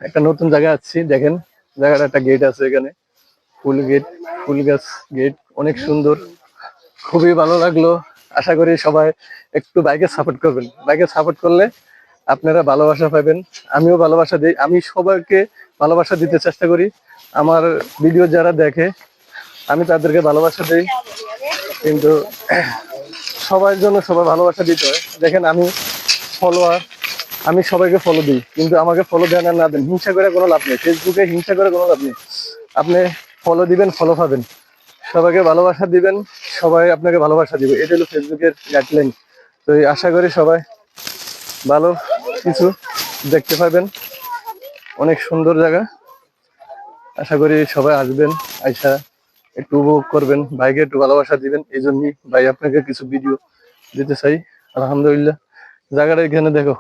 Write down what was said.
একটা নতুন জায়গায় আসছি, দেখেন জায়গাটা একটা গেট আছে এখানে, ফুল গেট, ফুল গাছ গেট, অনেক সুন্দর, খুবই ভালো লাগলো। আশা করি সবাই একটু বাইকে সাপোর্ট করবেন, বাইকে সাপোর্ট করলে আপনারা ভালোবাসা পাবেন, আমিও ভালোবাসা দিই, আমি সবাইকে ভালোবাসা দিতে চেষ্টা করি। আমার ভিডিও যারা দেখে আমি তাদেরকে ভালোবাসা দিই, কিন্তু সবার জন্য সবাই ভালোবাসা দিতে হয়। দেখেন আমি ফলোয়ার, আমি সবাইকে ফলো দিই, কিন্তু আমাকে ফলো দেন আর না দেন, হিংসা করে কোনো লাভ নেই, ফেসবুকে হিংসা করে কোনো লাভ নেই। আপনি ফলো দিবেন, ফলো পাবেন, সবাইকে ভালোবাসা দিবেন, সবাই আপনাকে ভালোবাসা দিবে, এটা হলো ফেসবুকের গাইডলাইন। তো আশা করি সবাই ভালো কিছু দেখতে পাবেন, অনেক সুন্দর জায়গা। আশা করি সবাই আসবেন, আইসা একটু উপভোগ করবেন, ভাইকে একটু ভালোবাসা দিবেন, এই জন্যই ভাই আপনাকে কিছু ভিডিও দিতে চাই। আলহামদুলিল্লাহ, জায়গাটা এখানে দেখো।